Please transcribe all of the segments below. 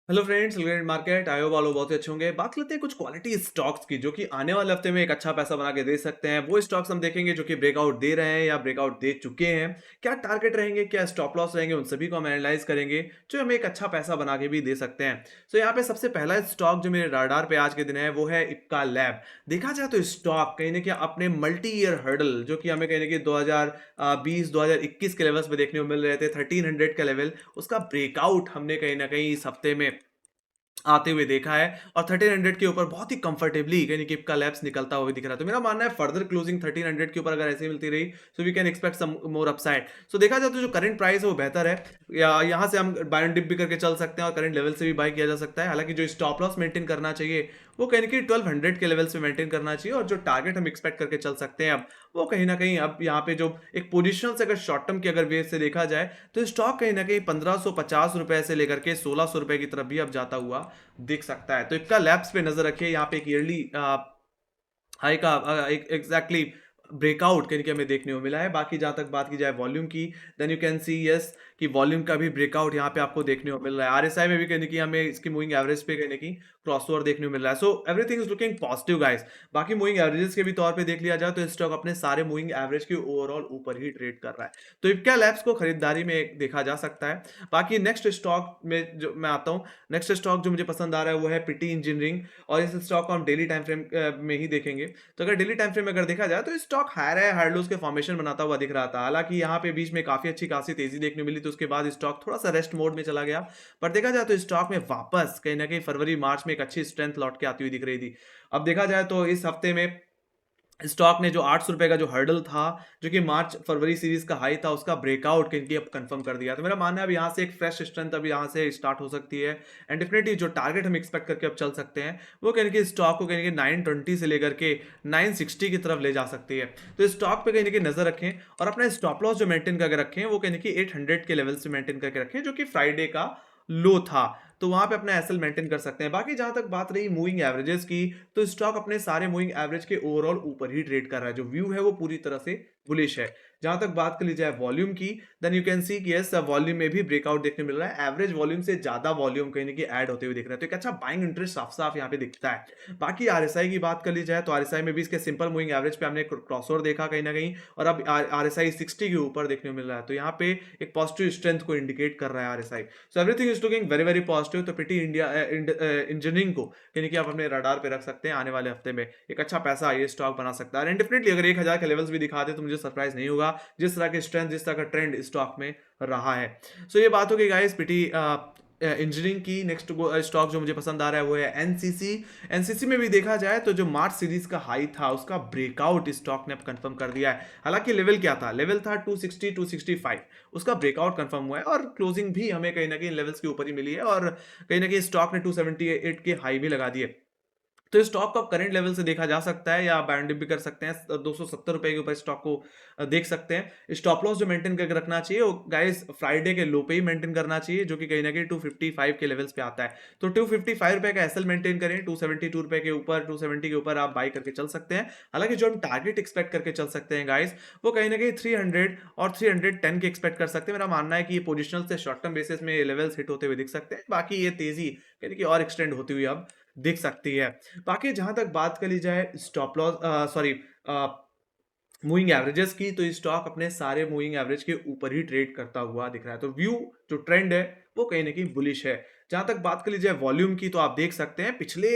Hello friends, welcome market. आयो वालों बहुत ही अच्छे होंगे। बात करते हैं कुछ क्वालिटी स्टॉक्स की जो कि आने वाले हफ्ते में एक अच्छा पैसा बना के दे सकते हैं। वो स्टॉक्स हम देखेंगे जो कि ब्रेकआउट दे रहे हैं या ब्रेकआउट दे चुके हैं। क्या टारगेट रहेंगे, क्या स्टॉप लॉस रहेंगे, उन सभी को हम एनालाइज करेंगे जो हमें एक अच्छा पैसा बना के भी दे सकते हैं। तो यहाँ पे सबसे पहला स्टॉक जो मेरे राडार पे आज के दिन है वो है इक्का लैब। देखा जाए तो स्टॉक कहीं ना कहीं अपने मल्टी ईयर हर्डल जो कि हमें कहीं ना कहीं 2020-2021 के लेवल्स पे देखने को मिल रहे थे, 1300 का लेवल, उसका ब्रेकआउट हमने कहीं ना कहीं इस हफ्ते में आते हुए देखा है। और 1300 के ऊपर बहुत ही कंफर्टेबली यानी कि का लैप्स निकलता हुआ दिख रहा है। तो मेरा मानना है फर्दर क्लोजिंग 1300 के ऊपर अगर ऐसे ही मिलती रही, so we can expect some more upside. So देखा जाए तो जो करंट प्राइस है वो बेहतर है, या यहाँ से हम बाय एंड डिप भी करके चल सकते हैं और करंट लेवल से भी बाय किया जा सकता है। हालांकि जो स्टॉप लॉस मेंटेन करना चाहिए वो कहीं ना कहीं 1200 के लेवल से मेंटेन करना चाहिए, और जो टारगेट हम एक्सपेक्ट करके चल सकते हैं अब, वो कहीं ना कहीं अब यहाँ पे जो एक पोजिशन से अगर शॉर्ट टर्म की अगर वेव से देखा जाए तो स्टॉक कहीं ना कहीं 1550 रुपए से लेकर के 1600 रुपए की तरफ भी अब जाता हुआ दिख सकता है। तो इसका लैप्स पे नजर रखिए। यहाँ पे एक ईयरली हाई का एक एग्जैक्टली ब्रेकआउट करके हमें देखने को मिला है। बाकी जहां तक बात की जाए वॉल्यूम की, then you can see yes कि वॉल्यूम का भी ब्रेकआउट यहाँ पे आपको देखने को मिल रहा है। आरएसआई में भी कहने की हमें इसकी मूविंग एवरेज पे कहने की क्रॉसओवर देखने को मिल रहा है। So everything is looking positive guys. बाकी मूविंग एवरेजेस के भी तौर पे देख लिया जाए तो स्टॉक अपने सारे मूविंग एवरेज के ओवरऑल ऊपर ही ट्रेड कर रहा है। तो इप्का लैब्स को खरीदारी में देखा जा सकता है। बाकी नेक्स्ट स्टॉक में जो मैं आता हूँ, नेक्स्ट स्टॉक जो मुझे पसंद आ रहा है वो है पिटी इंजीनियरिंग। और इस स्टॉक को हम डेली टाइम फ्रेम में ही देखेंगे। तो अगर डेली टाइम फ्रेम में अगर देखा जाए तो स्टॉक हायर है, हायर लोज के फॉर्मेशन बनाता हुआ दिख रहा था। हालांकि यहाँ पे बीच में काफी अच्छी खासी तेजी देखने मिली, तो उसके बाद स्टॉक थोड़ा सा रेस्ट मोड में चला गया। पर देखा जाए तो स्टॉक में वापस कहीं ना कहीं फरवरी मार्च में एक अच्छी स्ट्रेंथ लौट के आती हुई दिख रही थी। अब देखा जाए तो इस हफ्ते में स्टॉक ने जो 800 रुपए का जो हर्डल था, जो कि मार्च फरवरी सीरीज का हाई था, उसका ब्रेकआउट किनकी अब कंफर्म कर दिया। तो मेरा मानना है अब यहाँ से एक फ्रेश स्ट्रेंथ अब यहाँ से स्टार्ट हो सकती है। एंड डेफिनेटली जो टारगेट हम एक्सपेक्ट करके अब चल सकते हैं वो कहीं कि स्टॉक को कहीं 920 से लेकर के 960 की तरफ ले जा सकती है। तो स्टॉक पे कहीं कि नजर रखें और अपना स्टॉप लॉस जो मेंटेन करके रखें वो कहीं कि 800 के लेवल से मेंटेन करके रखें, जो कि फ्राइडे का लो था। तो वहां पे अपना एसएल मेंटेन कर सकते हैं। बाकी जहां तक बात रही मूविंग एवरेजेस की, तो स्टॉक अपने सारे मूविंग एवरेज के ओवरऑल ऊपर ही ट्रेड कर रहा है। जो व्यू है वो पूरी तरह से बुलिश है। जहां तक बात कर ली जाए वॉल्यूम की, देन यू कैन सी कि यस वॉल्यूम में भी ब्रेकआउट देखने मिल रहा है। एवरेज वॉल्यूम से ज्यादा वॉल्यूम कहीं ना कहीं ऐड होते हुए दिख रहा है। तो एक अच्छा बाइंग इंटरेस्ट साफ साफ यहाँ पे दिखता है। बाकी आरएसआई की बात कर ली जाए तो आरएसआई में भी इसके सिंपल मूविंग एवरेज पे हमने क्रॉसओवर देखा कहीं ना कहीं, और अब आरएसआई 60 के ऊपर देखने को मिल रहा है। तो यहाँ पे एक पॉजिटिव स्ट्रेंथ को इंडिकेट कर रहा है RSI. So everything is looking very very positive. तो पिटी इंडिया इंजीनियरिंग को यानी कि आप अपने रडार पे रख सकते हैं। आने वाले हफ्ते में एक अच्छा पैसा ये स्टॉक बना सकता है। एंड डेफिनेटली अगर 1000 के लेवल्स भी दिखा दे तो मुझे सरप्राइज नहीं होगा, जिस तरह के स्ट्रेंथ, जिस तरह का ट्रेंड स्टॉक में रहा है। सो ये बात हो गई गाइस पिटी इंजीनियरिंग की। नेक्स्ट स्टॉक जो मुझे पसंद आ रहा है वो है एनसीसी। एनसीसी में भी देखा जाए तो जो मार्च सीरीज का हाई था उसका ब्रेकआउट स्टॉक ने अब कंफर्म कर दिया है। हालांकि लेवल क्या था, लेवल था 260 265, उसका ब्रेकआउट कंफर्म हुआ है और क्लोजिंग भी हमें कहीं ना कहीं लेवल्स के ऊपर ही मिली है। और कहीं ना कहीं स्टॉक ने 278 के हाई भी लगा दिए। तो स्टॉक को करंट लेवल से देखा जा सकता है या बाय एंड डिप भी कर सकते हैं। 270 रुपए के ऊपर स्टॉक को देख सकते हैं। स्टॉप लॉस जो मेंटेन करके रखना चाहिए वो गाइस फ्राइडे के लो पे ही मेंटेन करना चाहिए, जो कि कहीं ना कहीं 255 के लेवल्स पे आता है। तो 255 रुपए का एसएल मेंटेन करें। 272 रुपए के ऊपर, 270 के ऊपर आप बाई करके चल सकते हैं। हालांकि जो हम टारगेट एक्सपेक्ट करके चल सकते हैं गाइस, वो कहीं ना कहीं 300 और 310 के एक्सपेक्ट कर सकते हैं। मेरा मानना है कि ये पोजिशनल से शॉर्ट टर्म बेसिस में लेवल्स हिट होते हुए दिख सकते हैं। बाकी ये तेजी यानी कि और एक्सटेंड होती हुई अब दिख सकती है। बाकी जहां तक बात करी जाए stop loss sorry moving averages की, तो स्टॉक अपने सारे मूविंग एवरेज के ऊपर ही ट्रेड करता हुआ दिख रहा है। तो व्यू जो ट्रेंड है वो कहीं ना कहीं बुलिश है। जहां तक बात कर ली जाए वॉल्यूम की, तो आप देख सकते हैं पिछले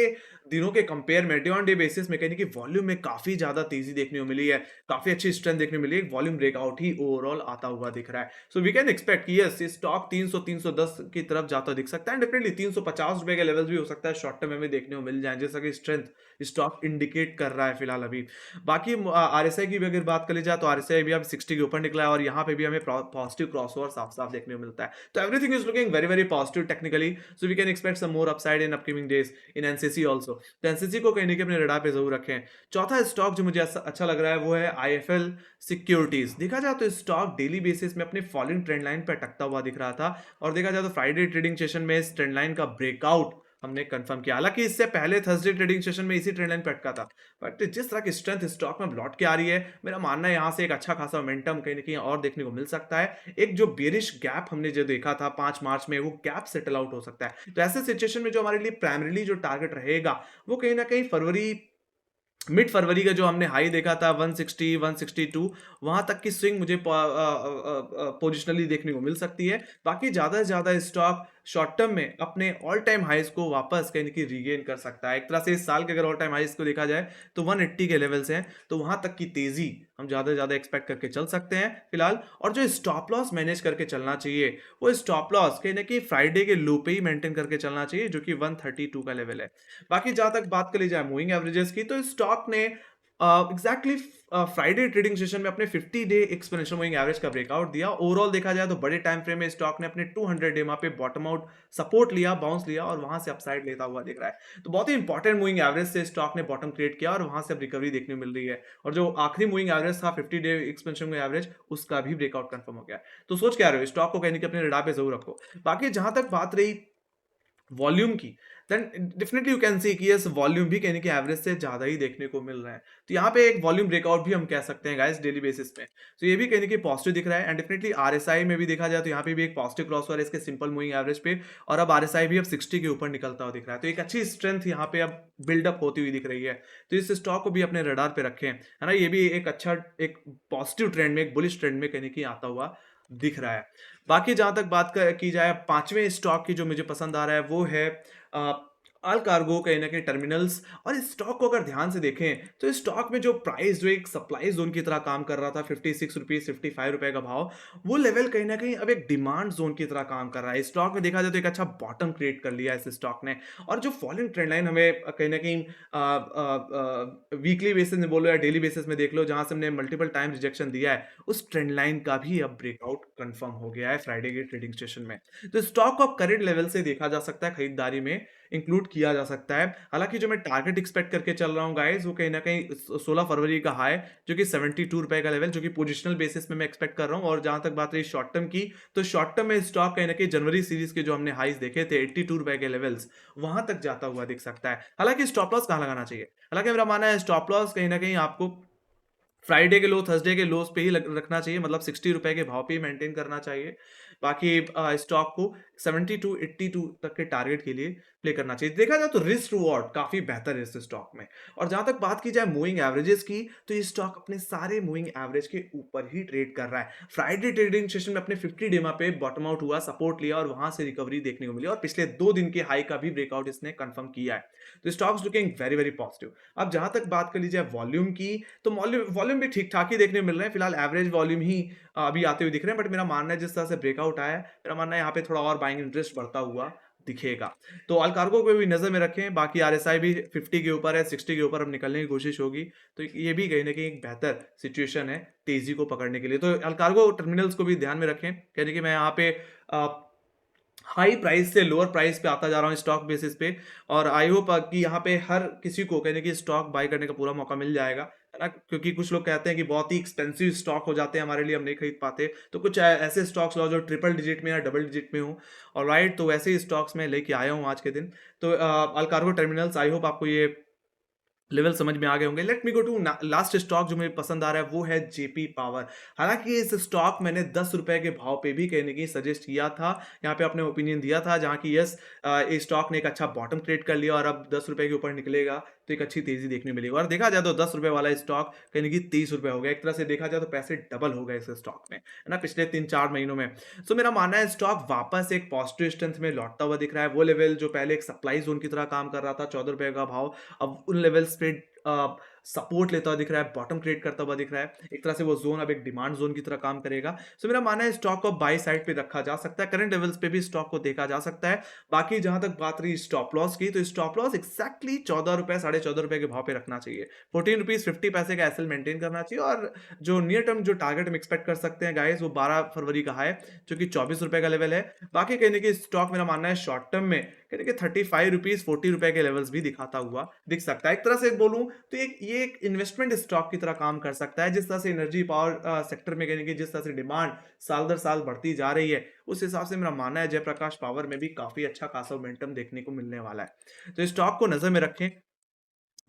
दिनों के कंपेयर में डे ऑन डे बेसिस में कहीं ना कहीं वॉल्यूम में काफी ज्यादा तेजी देखने को मिली है, काफी अच्छी स्ट्रेंथ देखने को मिली है। वॉल्यूम ब्रेकआउट ही ओवरऑल आता हुआ दिख रहा है। So we can expect yes stock 300 310 की तरफ जाता दिख सकता है। डेफिनेटली 350 रुपए के लेवल भी हो सकता है शॉर्ट टर्म में देखने को मिल जाए, जैसा कि स्ट्रेंथ स्टॉक इंडिकेट कर रहा है फिलहाल अभी। बाकी आरएसआई की भी अगर बात कर ली जाए तो आरएसआई भी अब 60 के ऊपर निकला है, और यहाँ पे भी हमें पॉजिटिव क्रॉसओवर साफ साफ देखने को मिलता है। तो everything is looking very very positive technically. So we can expect some more upside in upcoming days in NCC also. तो एनसीसी को कहीं अपने रडार पे जरूर रखें। चौथा स्टॉक जो मुझे अच्छा लग रहा है वो है आईएफएल सिक्योरिटीज। देखा जाए तो स्टॉक डेली बेसिस में अपने फॉलिंग ट्रेंड लाइन पर अटकता हुआ दिख रहा था, और देखा जाए तो फ्राइडे ट्रेडिंग सेशन में इस ट्रेंड लाइन का ब्रेकआउट हमने कंफर्म किया। हालाँकि इससे पहले थर्सडे ट्रेडिंग सेशन में इसी ट्रेंड लाइन पे अटका था। बट जिस तरह की स्ट्रेंथ स्टॉक में लौट के आ रही है, मेरा मानना है यहाँ से एक अच्छा खासा मोमेंटम कहीं न कहीं और देखने को मिल सकता है। एक जो बेयरिश गैप हमने जो देखा था 5 मार्च में, वो गैप सेटल आउट हो सकता है। तो ऐसे सिचुएशन में जो हमारे लिए प्राइमरीली जो टारगेट रहेगा, वो कहीं न कहीं फरवरी मिड फरवरी का जो हमने हाई देखा था 160 162, वहां तक की स्विंग मुझे पोजिशनली देखने को मिल सकती है। बाकी ज्यादा से ज्यादा स्टॉक शॉर्ट टर्म में अपने ऑल टाइम हाइस को वापस कहीं न कहीं रीगेन कर सकता है। एक तरह से इस साल के अगर ऑल टाइम हाइस को देखा जाए तो 180 के लेवल्स हैं, तो वहां तक की तेजी हम ज्यादा से ज्यादा एक्सपेक्ट करके चल सकते हैं फिलहाल। और जो स्टॉप लॉस मैनेज करके चलना चाहिए, वो स्टॉप लॉस कहीं ना कहीं फ्राइडे के लो पे ही मेंटेन करके चलना चाहिए, जो कि 132 का लेवल है। बाकी जहां तक बात कर ली जाए मूविंग एवरेजेस की, तो स्टॉक ने एग्जैक्टली फ्राइडे ट्रेडिंग सेशन में अपने 50 डे एक्सपोनेंशियल मूविंग एवरेज का ब्रेकआउट दिया। ओवरऑल देखा जाए तो बड़े टाइम फ्रेम में स्टॉक ने अपने 200 डे वहां पे बॉटम आउट सपोर्ट लिया, बाउंस लिया और वहां से अपसाइड लेता हुआ दिख रहा है। तो बहुत ही इंपॉर्टेंट मूविंग एवरेज से स्टॉक ने बॉटम क्रिएट किया और वहां से अब रिकवरी देखने को मिल रही है। और जो आखिरी मूविंग एवरेज था 50 डे एक्सपेंशन एवरेज, उसका भी ब्रेकआउट कंफर्म हो गया है। तो सोच क्या रहे हो, स्टॉक को कहने की अपने रडार पे जरूर रखो। बाकी जहां तक बात रही वॉल्यूम की, then definitely you can see कि यस, वॉल्यूम भी कहने की एवरेज से ज्यादा ही देखने को मिल रहा है। तो यहाँ पे एक वॉल्यूम ब्रेकआउट भी हम कह सकते हैं गाइस डेली बेसिस पे। तो ये भी कहने की पॉजिटिव दिख रहा है। एंड डेफिनेटली आरएसआई में भी देखा जाए तो यहाँ पे भी एक पॉजिटिव क्रॉस हुआ है इसके सिंपल मूविंग एवरेज पे, और अब आरएसआई भी अब 60 के ऊपर निकलता हुआ दिख रहा है। तो एक अच्छी स्ट्रेंथ यहाँ पे अब बिल्डअप होती हुई दिख रही है। तो इस स्टॉक को भी अपने रडार पे रखें, है ना। ये भी एक अच्छा, एक पॉजिटिव ट्रेंड में, एक बुलिश ट्रेंड में कहने की आता हुआ दिख रहा है। बाकी जहां तक बात की जाए पांचवें स्टॉक की जो मुझे पसंद आ रहा है, वो है अल कार्गो कहीं ना कहीं टर्मिनल्स। और इस स्टॉक को अगर ध्यान से देखें तो इस स्टॉक में जो प्राइस, जो एक सप्लाई जोन की तरह काम कर रहा था, 56 रुपीज 55 रुपए का भाव, वो लेवल कहीं ना कहीं अब एक डिमांड जोन की तरह काम कर रहा है। इस स्टॉक में देखा जाए तो एक अच्छा बॉटम क्रिएट कर लिया है इस स्टॉक ने। और जो फॉलोइंग ट्रेंड लाइन हमें कहीं ना कहीं वीकली बेसिस में बोलो या डेली बेसिस में देख लो, जहां से हमने मल्टीपल टाइम रिजेक्शन दिया है, उस ट्रेंड लाइन का भी अब ब्रेकआउट कंफर्म हो गया है फ्राइडे के ट्रेडिंग सेशन में। तो स्टॉक को अब करंट लेवल से देखा जा सकता है, खरीदारी में इंक्लूड किया जा सकता है। हालांकि जो मैं टारगेट एक्सपेक्ट करके चल रहा हूं गाइस, वो कहीं ना कहीं 16 फरवरी का हाई, जो कि 72 रुपए का लेवल, जो कि पोजिशनल बेसिस में मैं एक्सपेक्ट कर रहा हूं। और जहां तक बात रही शॉर्ट टर्म की, तो शॉर्ट टर्म में स्टॉक कहीं ना कहीं जनवरी सीरीज के जो हमने हाईज देखे थे 82 रुपए के लेवल्स, वहां तक जाता हुआ दिख सकता है। हालांकि स्टॉप लॉस कहां लगाना चाहिए, हालांकि मेरा मानना है स्टॉप लॉस कहीं ना कहीं आपको फ्राइडे के लो, थर्सडे के लोस पे ही रखना चाहिए, मतलब 60 रुपए के भाव पे ही मेंटेन करना चाहिए। बाकी स्टॉक को 70 टू 82 तक के टारगेट के लिए प्ले करना चाहिए। देखा जाए तो रिस्क रिवॉर्ड काफी बेहतर है इस स्टॉक में। और जहां तक बात की जाए मूविंग एवरेजेस की, तो ये स्टॉक अपने सारे मूविंग एवरेज के ऊपर ही ट्रेड कर रहा है। फ्राइडे ट्रेडिंग सेशन में अपने 50 डेमा पे बॉटम आउट हुआ, सपोर्ट लिया और वहां से रिकवरी देखने को मिली, और पिछले 2 दिन के हाई का भी ब्रेकआउट इसने कंफर्म किया है। तो stocks looking very very positive. अब जहां तक बात कर लीजिए वॉल्यूम की, तो वॉल्यूम भी ठीक ठाक ही देखने को मिल रहे हैं फिलहाल। एवरेज वॉल्यूम ही अभी आते हुए दिख रहे हैं। बट मेरा मानना है जिस तरह से ब्रेकआउट आया है, मेरा मानना है यहाँ पे थोड़ा और बाइंग इंटरेस्ट बढ़ता हुआ दिखेगा। तो अल्कार्गो को भी नजर में रखें। बाकी आरएसआई भी 50 के ऊपर है, 60 के ऊपर अब निकलने की कोशिश होगी। तो ये भी कहीं ना कहीं एक बेहतर सिचुएशन है तेजी को पकड़ने के लिए। तो अल्कार्गो टर्मिनल्स को भी ध्यान में रखें, यानी कि मैं यहाँ पे हाई प्राइस से लोअर प्राइस पे आता जा रहा हूँ स्टॉक बेसिस पे। और आई होप कि यहाँ पे हर किसी को कहने की स्टॉक बाय करने का पूरा मौका मिल जाएगा, है ना। क्योंकि कुछ लोग कहते हैं कि बहुत ही एक्सपेंसिव स्टॉक हो जाते हैं हमारे लिए, हम नहीं खरीद पाते। तो कुछ ऐसे स्टॉक्स लो जो ट्रिपल डिजिट में या डबल डिजिट में हो, और राइट, तो वैसे ही स्टॉक्स में लेके आया हूँ आज के दिन। तो अल्कार्गो टर्मिनल्स, आई होप आपको ये लेवल समझ में आ गए होंगे। Let me go to last stock जो मुझे पसंद आ रहा है, वो है जेपी पावर। हालांकि इस स्टॉक मैंने 10 रुपए के भाव पे भी कहने की सजेस्ट किया था, यहाँ पे अपने ओपिनियन दिया था, जहां की यस, इस स्टॉक ने एक अच्छा बॉटम क्रिएट कर लिया और अब 10 रुपए के ऊपर निकलेगा तो एक अच्छी तेजी देखने मिलेगी। और देखा जाए तो 10 रुपए वाला स्टॉक कहने की 30 रुपए हो गया। एक तरह से देखा जाए तो पैसे डबल हो गए इस स्टॉक में, है ना, पिछले 3-4 महीनों में। सो मेरा मानना है स्टॉक वापस एक पॉजिटिव स्ट्रेंथ में लौटता हुआ दिख रहा है। वो लेवल जो पहले एक सप्लाई जोन की तरह काम कर रहा था, 14 रुपए का भाव, अब उन लेवल्स पे सपोर्ट लेता हुआ दिख रहा है, बॉटम क्रिएट करता हुआ दिख रहा है। एक तरह से वो जोन अब एक डिमांड जोन की तरह काम करेगा। सो मेरा मानना है स्टॉक को बाई साइड पे रखा जा सकता है, करंट लेवल्स पे भी स्टॉक को देखा जा सकता है। बाकी जहां तक बात रही स्टॉप लॉस की, तो स्टॉप लॉस एक्जैक्टली 14 रुपए, 14.5 रुपए के भाव पे रखना चाहिए। 14 रुपीज 50 पैसे का एसएल मेंटेन करना चाहिए। और जो नियर टर्म जो टारगेट हम एक्सपेक्ट कर सकते हैं गाइस, वो 12 फरवरी का है, जो कि 24 रुपए का लेवल है। बाकी कहने की स्टॉक मेरा मानना है शॉर्ट टर्म में यानी कि 35 रुपीज़ 40 रुपए के लेवल्स भी दिखाता हुआ दिख सकता है। एक तरह से बोलूँ तो ये एक इन्वेस्टमेंट स्टॉक की तरह काम कर सकता है। जिस तरह से एनर्जी पावर सेक्टर में यानी कि जिस तरह से डिमांड साल दर साल बढ़ती जा रही है, उस हिसाब से मेरा मानना है जयप्रकाश पावर में भी काफ़ी अच्छा खासा मोमेंटम देखने को मिलने वाला है। तो स्टॉक को नज़र में रखें।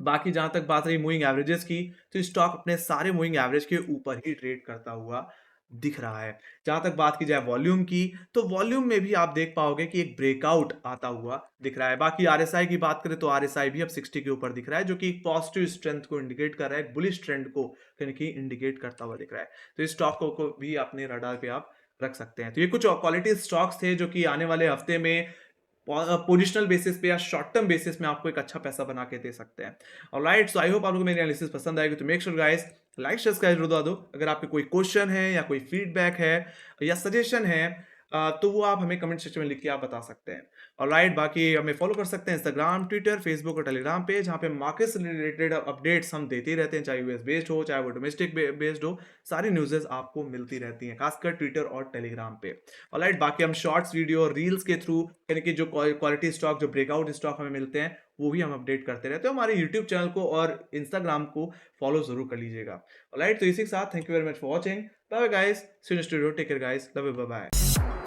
बाकी जहाँ तक बात रही मूविंग एवरेजेस की, तो स्टॉक अपने सारे मूविंग एवरेज के ऊपर ही ट्रेड करता हुआ दिख रहा है। जहाँ तक बात की जाए वॉल्यूम की, तो वॉल्यूम में भी आप देख पाओगे कि एक ब्रेकआउट आता हुआ दिख रहा है। बाकी आरएसआई की बात करें तो आरएसआई भी अब 60 के ऊपर दिख रहा है, जो कि एक पॉजिटिव स्ट्रेंथ को इंडिकेट कर रहा है, एक बुलिश ट्रेंड को कहीं न कहीं इंडिकेट करता हुआ दिख रहा है। तो इस स्टॉक को भी अपने रडार पे आप रख सकते हैं। तो ये कुछ क्वालिटी स्टॉक्स थे जो कि आने वाले हफ्ते में पोजिशनल बेसिस पे या शॉर्ट टर्म बेसिस में आपको एक अच्छा पैसा बना के दे सकते हैं। ऑलराइट, सो आई होप आपको मेरी एनालिसिस पसंद आएगी। तो make sure guys like share subscribe जरूर दबा दो। अगर आपके कोई क्वेश्चन है या कोई फीडबैक है या सजेशन है, तो वो आप हमें कमेंट सेक्शन में लिख के आप बता सकते हैं। ऑलराइट, बाकी हमें फॉलो कर सकते हैं इंस्टाग्राम, ट्विटर, फेसबुक और टेलीग्राम पे, जहाँ पे मार्केट से रिलेटेड अपडेट्स हम देते ही रहते हैं, चाहे यूएस बेस्ड हो चाहे वो डोमेस्टिक बेस्ड हो। सारी न्यूज़ेस आपको मिलती रहती हैं, खासकर ट्विटर और टेलीग्राम पे। ऑलराइट, बाकी हम शॉर्ट्स वीडियो और रील्स के थ्रू यानी कि जो क्वालिटी स्टॉक, जो ब्रेकआउट स्टॉक हमें मिलते हैं, वो भी हम अपडेट करते रहते हैं। हमारे यूट्यूब चैनल को और इंस्टाग्राम को फॉलो जरूर कर लीजिएगा। ऑलराइट, तो इसी के साथ thank you very much for watching. Bye bye guys, see you next video, take care guys, love you, bye bye.